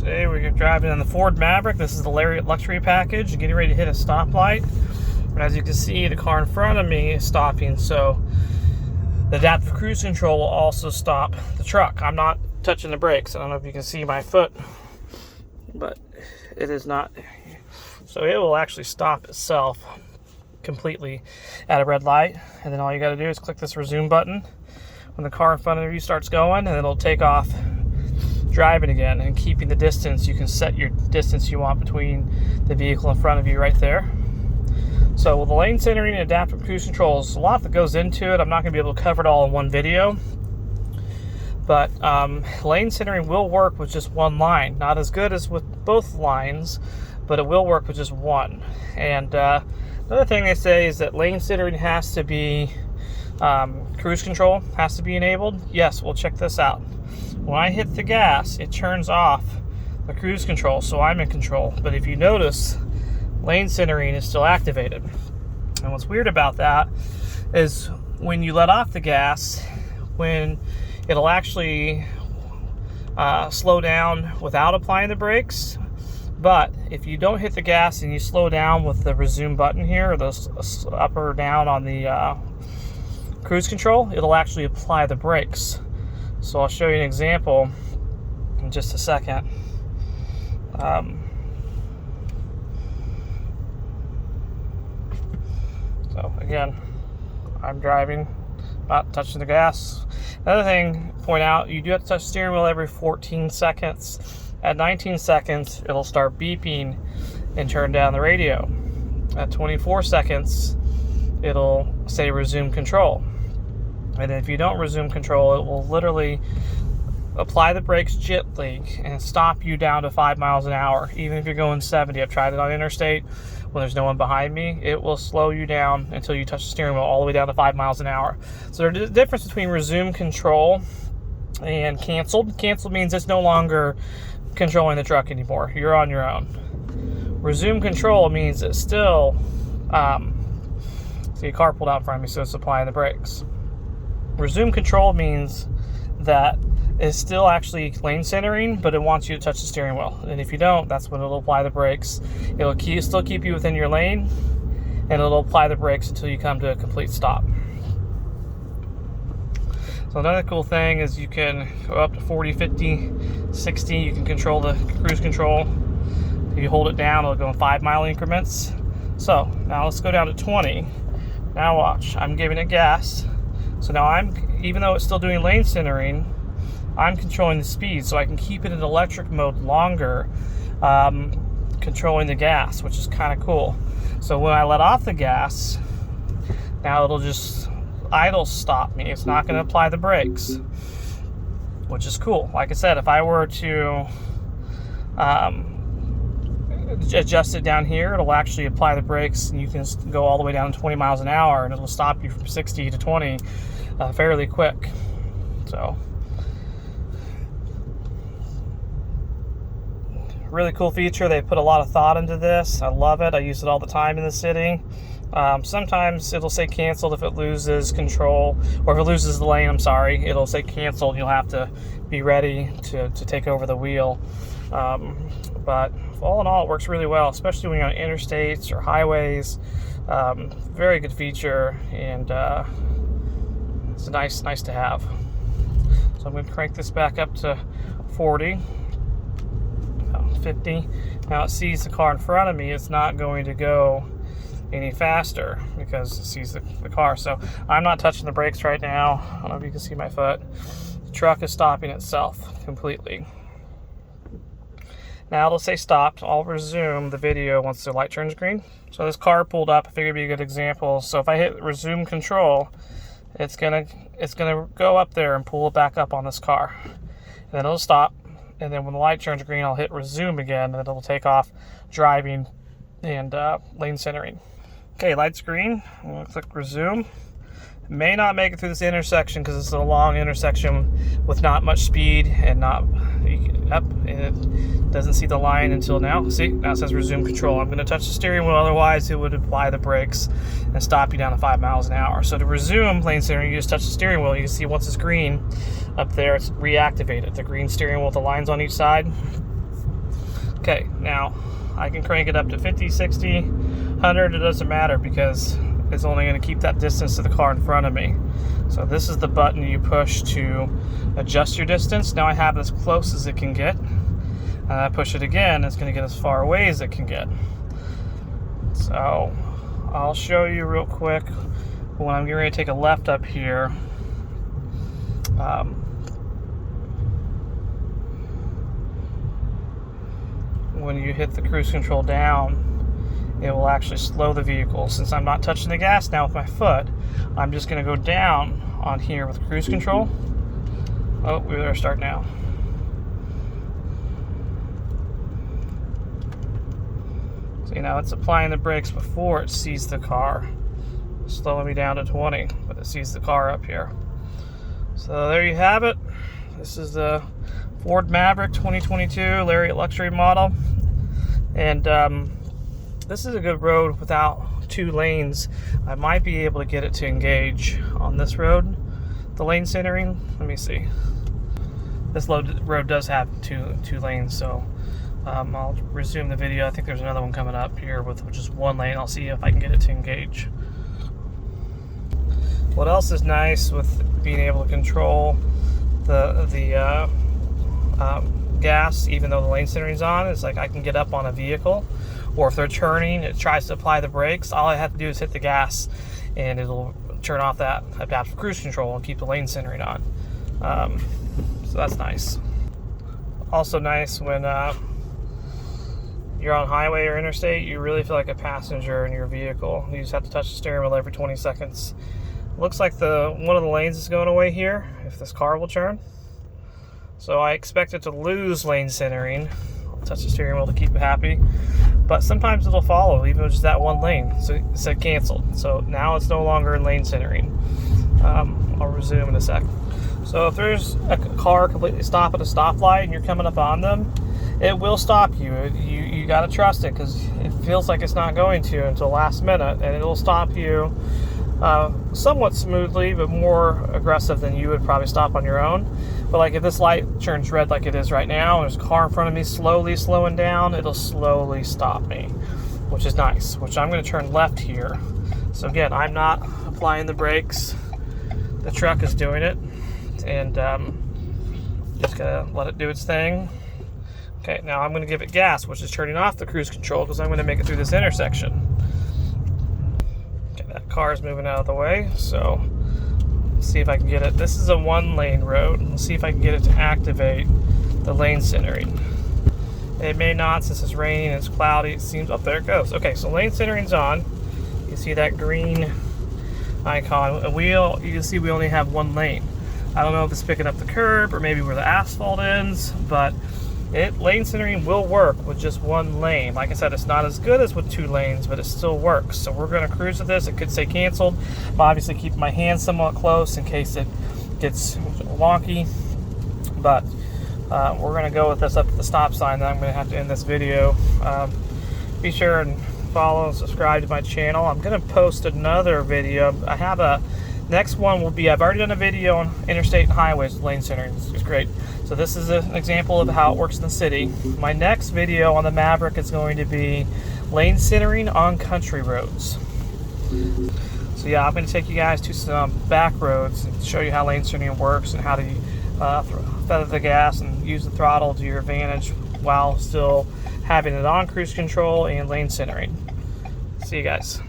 Today we're driving in the Ford Maverick. This is the luxury package, getting ready to hit a stoplight. But as you can see, the car in front of me is stopping, so the adaptive cruise control will also stop the truck. I'm not touching the brakes. I don't know if you can see my foot, but it is not. So it will actually stop itself completely at a red light, and then all you got to do is click this resume button when the car in front of you starts going, and it'll take off driving again. And keeping the distance, you can set your distance you want between the vehicle in front of you right there. So with the lane centering and adaptive cruise control, there's a lot that goes into it. I'm not going to be able to cover it all in one video, but lane centering will work with just one line. Not as good as with both lines, but it will work with just one. And another thing they say is that lane centering has to be cruise control has to be enabled. Yes, we'll check this out. When I hit the gas, it turns off the cruise control, so I'm in control. But if you notice, lane centering is still activated. And what's weird about that is when you let off the gas, when it'll actually slow down without applying the brakes. But if you don't hit the gas and you slow down with the resume button here, or the up or down on the cruise control, it'll actually apply the brakes. So I'll show you an example in just a second. So again, I'm driving, not touching the gas. Another thing to point out, you do have to touch the steering wheel every 14 seconds. At 19 seconds, it'll start beeping and turn down the radio. At 24 seconds, it'll say resume control. And if you don't resume control, it will literally apply the brakes gently and stop you down to 5 miles an hour. Even if you're going 70, I've tried it on interstate when there's no one behind me, it will slow you down until you touch the steering wheel all the way down to 5 miles an hour. So there's a difference between resume control and canceled. Canceled means it's no longer controlling the truck anymore. You're on your own. Resume control means it's still, see a car pulled out in front of me, so it's applying the brakes. Resume control means that it's still actually lane centering, but it wants you to touch the steering wheel. And if you don't, that's when it'll apply the brakes. It'll still keep you within your lane, and it'll apply the brakes until you come to a complete stop. So another cool thing is you can go up to 40, 50, 60. You can control the cruise control. If you hold it down, it'll go in 5 mile increments. So now let's go down to 20. Now watch, I'm giving it gas. So now even though it's still doing lane centering, I'm controlling the speed, so I can keep it in electric mode longer, controlling the gas, which is kind of cool. So when I let off the gas, now it'll just idle stop me. It's not going to apply the brakes, which is cool. Like I said, if I were to adjust it down here, it'll actually apply the brakes, and you can go all the way down to 20 miles an hour, and it'll stop you from 60 to 20 fairly quick. So really cool feature. They put a lot of thought into this. I love it. I use it all the time in the city. Sometimes it'll say canceled if it loses control, or if it loses the lane, I'm sorry, it'll say canceled. You'll have to be ready to take over the wheel. But all in all, it works really well, especially when you're on interstates or highways. Very good feature, and it's nice to have. So I'm going to crank this back up to 40, 50. Now it sees the car in front of me. It's not going to go any faster because it sees the car. So I'm not touching the brakes right now. I don't know if you can see my foot. The truck is stopping itself completely. Now it'll say stopped. I'll resume the video once the light turns green. So this car pulled up. I figured it'd be a good example. So if I hit resume control, it's gonna go up there and pull it back up on this car. And then it'll stop. And then when the light turns green, I'll hit resume again, and then it'll take off driving and lane centering. Okay, light's green. I'm gonna click resume. May not make it through this intersection because it's a long intersection with not much speed and not up, and it doesn't see the line until now. See, now it says resume control. I'm going to touch the steering wheel, otherwise it would apply the brakes and stop you down to 5 miles an hour. So to resume lane centering, you just touch the steering wheel. You can see once it's green up there, it's reactivated. The green steering wheel with the lines on each side. Okay, now I can crank it up to 50, 60, 100, it doesn't matter because it's only going to keep that distance to the car in front of me. So this is the button you push to adjust your distance. Now I have it as close as it can get. And I push it again, it's going to get as far away as it can get. So I'll show you real quick when I'm getting ready to take a left up here. When you hit the cruise control down, it will actually slow the vehicle. Since I'm not touching the gas now with my foot, I'm just going to go down on here with cruise control. Oh, we better start now. See, now it's applying the brakes before it sees the car, slowing me down to 20, but it sees the car up here. So there you have it. This is the Ford Maverick 2022 Lariat Luxury model. And this is a good road without 2 lanes. I might be able to get it to engage on this road. The lane centering, let me see. This road does have two lanes, so I'll resume the video. I think there's another one coming up here with just 1 lane. I'll see if I can get it to engage. What else is nice with being able to control the gas, even though the lane centering is on, is like I can get up on a vehicle, or if they're turning, it tries to apply the brakes. All I have to do is hit the gas, and it'll turn off that adaptive cruise control and keep the lane centering on. So that's nice. Also nice when you're on highway or interstate, you really feel like a passenger in your vehicle. You just have to touch the steering wheel every 20 seconds. Looks like one of the lanes is going away here, if this car will turn. So I expect it to lose lane centering. I'll touch the steering wheel to keep it happy. But sometimes it'll follow, even with just that 1 lane. So it said canceled. So now it's no longer in lane centering. I'll resume in a sec. So if there's a car completely stopped at a stoplight and you're coming up on them, it will stop you. You got to trust it, because it feels like it's not going to until last minute, and it'll stop you somewhat smoothly, but more aggressive than you would probably stop on your own. But like if this light turns red like it is right now, and there's a car in front of me slowly slowing down, it'll slowly stop me, which is nice. Which I'm going to turn left here. So again, I'm not applying the brakes. The truck is doing it, and just gotta let it do its thing. Okay, now I'm going to give it gas, which is turning off the cruise control because I'm going to make it through this intersection. Okay, that car is moving out of the way, so let's see if I can get it. This is a 1-lane road. Let's see if I can get it to activate the lane centering. It may not, since it's raining and it's cloudy. It seems, oh, there it goes. Okay, so lane centering's on. You see that green icon. You can see we only have 1 lane. I don't know if it's picking up the curb or maybe where the asphalt ends, but lane centering will work with just 1 lane. Like I said, it's not as good as with 2 lanes, but it still works. So we're going to cruise with this. It could say canceled, but obviously keep my hand somewhat close in case it gets wonky. But we're going to go with this up at the stop sign. Then I'm going to have to end this video. Be sure and follow and subscribe to my channel. I'm going to post another video. I have next one will be, I've already done a video on interstate and highways with lane centering. It's great. So this is an example of how it works in the city. My next video on the Maverick is going to be lane centering on country roads. So yeah, I'm going to take you guys to some back roads and show you how lane centering works and how to feather the gas and use the throttle to your advantage while still having it on cruise control and lane centering. See you guys.